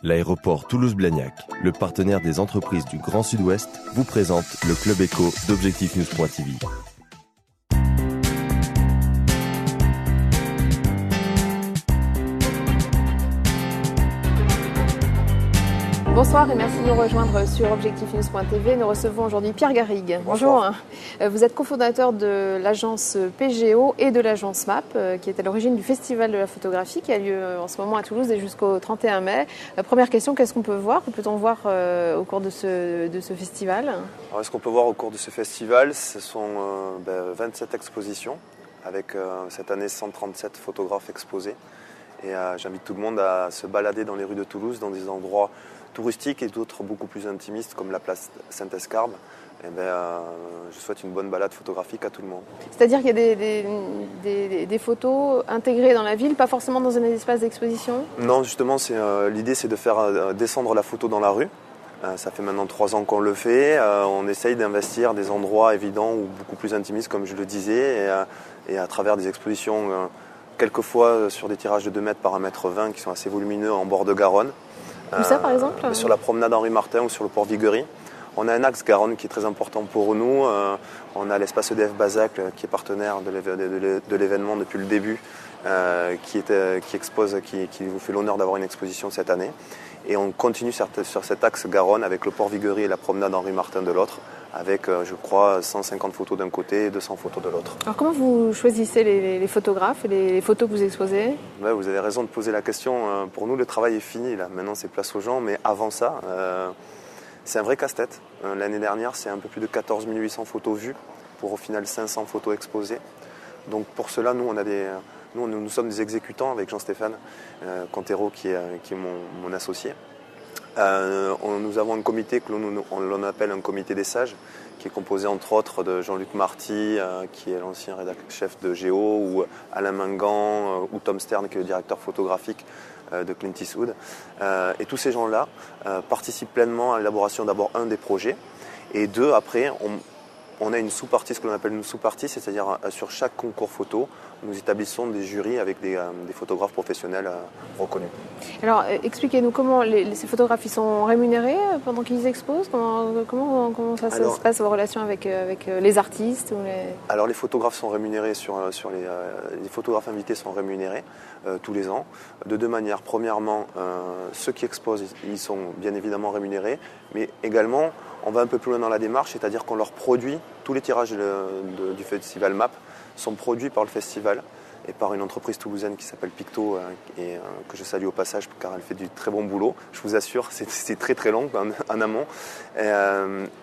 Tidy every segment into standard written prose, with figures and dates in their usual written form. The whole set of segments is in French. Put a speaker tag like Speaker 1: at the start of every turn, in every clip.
Speaker 1: L'aéroport Toulouse-Blagnac, le partenaire des entreprises du Grand Sud-Ouest, vous présente le Club Éco d'Objectif-News.tv.
Speaker 2: Bonsoir et merci de nous rejoindre sur Objectif-News.tv. Nous recevons aujourd'hui Pierre Garrigue. Bonjour. Vous êtes cofondateur de l'agence PGO et de l'agence MAP, qui est à l'origine du Festival de la photographie qui a lieu en ce moment à Toulouse et jusqu'au 31 mai. Première question, qu'est-ce qu'on peut voir? Que peut-on voir au cours de ce festival?
Speaker 3: Alors, ce qu'on peut voir au cours de ce festival, ce sont 27 expositions avec cette année 137 photographes exposés. Et j'invite tout le monde à se balader dans les rues de Toulouse, dans des endroits touristiques et d'autres beaucoup plus intimistes comme la place Saint-Escarbe. Je souhaite une bonne balade photographique à tout le monde.
Speaker 2: C'est-à-dire qu'il y a des photos intégrées dans la ville, pas forcément dans un espace d'exposition?
Speaker 3: Non, justement, l'idée c'est de faire descendre la photo dans la rue. Ça fait maintenant 3 ans qu'on le fait. On essaye d'investir des endroits évidents ou beaucoup plus intimistes, comme je le disais, et à travers des expositions, quelquefois sur des tirages de 2 mètres par 1,20 m qui sont assez volumineux en bord de Garonne.
Speaker 2: Où ça, par exemple?
Speaker 3: Sur la promenade Henri Martin ou sur le port Viguerie. On a un axe Garonne qui est très important pour nous. On a l'espace EDF Bazac qui est partenaire de l'événement depuis le début, qui vous fait l'honneur d'avoir une exposition cette année. Et on continue sur cet axe Garonne avec le port Viguerie et la promenade Henri Martin de l'autre, avec, je crois, 150 photos d'un côté et 200 photos de l'autre.
Speaker 2: Alors comment vous choisissez les photographes et les photos que vous exposez?
Speaker 3: Ouais, vous avez raison de poser la question. Pour nous, le travail est fini. Là. Maintenant, c'est place aux gens. Mais avant ça, c'est un vrai casse-tête. L'année dernière, c'est un peu plus de 14 800 photos vues pour au final 500 photos exposées. Donc pour cela, nous sommes des exécutants avec Jean-Stéphane Contero qui est mon associé. Nous avons un comité que l'on appelle un comité des sages, qui est composé entre autres de Jean-Luc Marty, qui est l'ancien rédacteur-chef de Géo, ou Alain Mingan, ou Tom Stern, qui est le directeur photographique de Clint Eastwood. Et tous ces gens-là participent pleinement à l'élaboration d'abord des projets, et après on a une sous-partie, ce que l'on appelle une sous-partie, c'est-à-dire sur chaque concours photo, nous établissons des jurys avec des photographes professionnels reconnus.
Speaker 2: Alors, expliquez-nous comment ces photographes ils sont rémunérés pendant qu'ils exposent? Comment ça se passe vos relations avec les artistes
Speaker 3: Alors, les photographes sont rémunérés les photographes invités sont rémunérés tous les ans de 2 manières. Premièrement, ceux qui exposent, ils sont bien évidemment rémunérés, mais également, on va un peu plus loin dans la démarche, c'est-à-dire qu'on leur produit, tous les tirages du festival MAP sont produits par le festival et par une entreprise toulousaine qui s'appelle Picto et que je salue au passage car elle fait du très bon boulot. Je vous assure, c'est très très long en amont.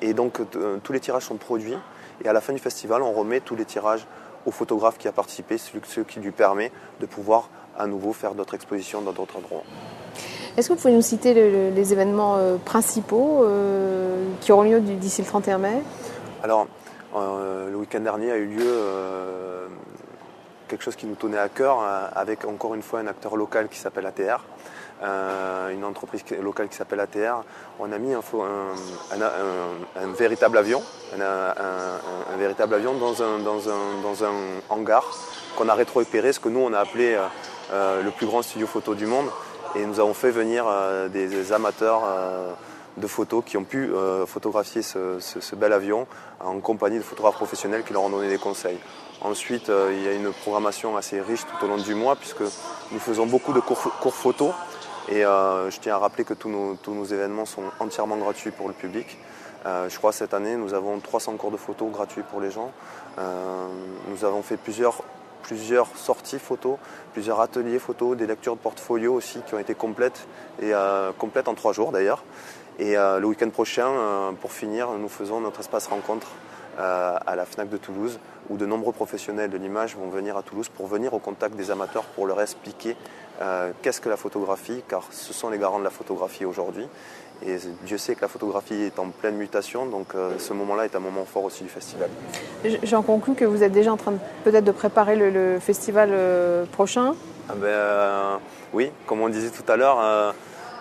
Speaker 3: Et donc tous les tirages sont produits et à la fin du festival, on remet tous les tirages au photographe qui a participé, ce qui lui permet de pouvoir à nouveau faire d'autres expositions dans d'autres endroits.
Speaker 2: Est-ce que vous pouvez nous citer les événements principaux qui auront lieu d'ici le 31 mai?
Speaker 3: Alors, le week-end dernier a eu lieu quelque chose qui nous tenait à cœur, avec encore une fois un acteur local qui s'appelle ATR, une entreprise locale qui s'appelle ATR. On a mis un véritable avion, un véritable avion dans un hangar qu'on a rétro-opéré, ce que nous on a appelé le plus grand studio photo du monde. Et nous avons fait venir des amateurs de photos qui ont pu photographier ce bel avion en compagnie de photographes professionnels qui leur ont donné des conseils. Ensuite, il y a une programmation assez riche tout au long du mois puisque nous faisons beaucoup de cours photos et je tiens à rappeler que tous nos événements sont entièrement gratuits pour le public. Je crois cette année, nous avons 300 cours de photos gratuits pour les gens. Nous avons fait plusieurs sorties photos, plusieurs ateliers photos, des lectures de portfolio aussi qui ont été complètes en 3 jours d'ailleurs. Et le week-end prochain, pour finir, nous faisons notre espace rencontre à la FNAC de Toulouse, où de nombreux professionnels de l'image vont venir à Toulouse pour venir au contact des amateurs pour leur expliquer qu'est-ce que la photographie, car ce sont les garants de la photographie aujourd'hui. Et Dieu sait que la photographie est en pleine mutation, donc ce moment-là est un moment fort aussi du festival.
Speaker 2: J'en conclus que vous êtes déjà en train peut-être de préparer le festival prochain.
Speaker 3: Oui, comme on disait tout à l'heure,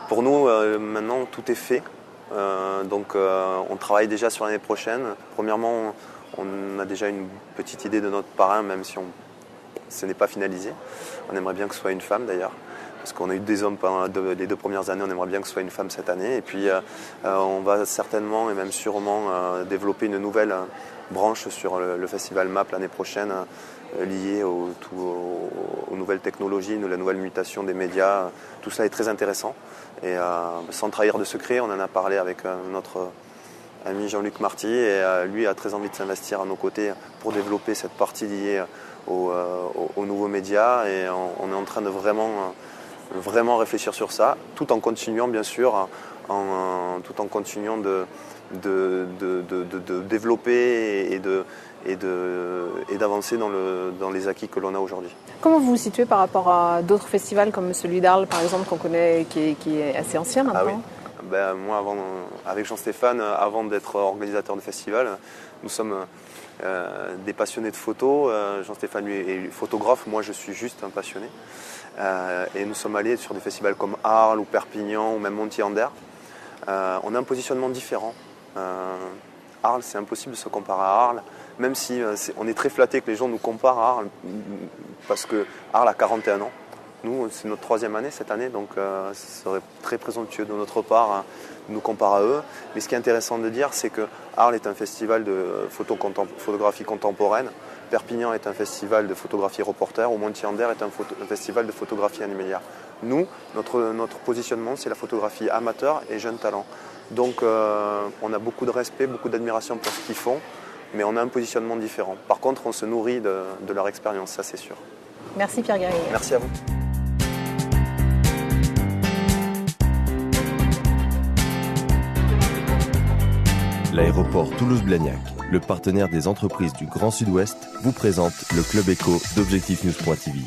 Speaker 3: pour nous maintenant tout est fait. Donc on travaille déjà sur l'année prochaine. Premièrement, on a déjà une petite idée de notre parrain, même si ce n'est pas finalisé. On aimerait bien que ce soit une femme d'ailleurs. parce qu'on a eu des hommes pendant les 2 premières années, on aimerait bien que ce soit une femme cette année. Et puis on va certainement et même sûrement développer une nouvelle branche sur le festival MAP l'année prochaine, liée aux nouvelles technologies, la nouvelle mutation des médias. Tout ça est très intéressant. Et sans trahir de secret, on en a parlé avec notre ami Jean-Luc Marty, et lui a très envie de s'investir à nos côtés pour développer cette partie liée aux nouveaux médias. Et on est en train de vraiment réfléchir sur ça, tout en continuant bien sûr, tout en continuant de développer et d'avancer dans les acquis que l'on a aujourd'hui.
Speaker 2: Comment vous vous situez par rapport à d'autres festivals comme celui d'Arles par exemple qu'on connaît, qui est assez ancien maintenant?
Speaker 3: Ah oui. Moi, avec Jean-Stéphane, avant d'être organisateur de festival, nous sommes des passionnés de photos. Jean-Stéphane lui est photographe, moi je suis juste un passionné. Et nous sommes allés sur des festivals comme Arles ou Perpignan ou même Montier-Ander. On a un positionnement différent. Arles, c'est impossible de se comparer à Arles, même si on est très flatté que les gens nous comparent à Arles, parce que Arles a 41 ans. Nous, c'est notre 3e année cette année, donc ce serait très présomptueux de notre part de nous comparer à eux. Mais ce qui est intéressant de dire, c'est que Arles est un festival de photographie contemporaine, Perpignan est un festival de photographie reporter, ou Montier-Ander est un festival de photographie animalière. Nous, notre positionnement, c'est la photographie amateur et jeune talent. Donc on a beaucoup de respect, beaucoup d'admiration pour ce qu'ils font, mais on a un positionnement différent. Par contre, on se nourrit de leur expérience, ça c'est sûr.
Speaker 2: Merci Pierre Garrigue.
Speaker 3: Merci à vous.
Speaker 1: L'aéroport Toulouse-Blagnac, le partenaire des entreprises du Grand Sud-Ouest, vous présente le Club Éco d'Objectif News.tv.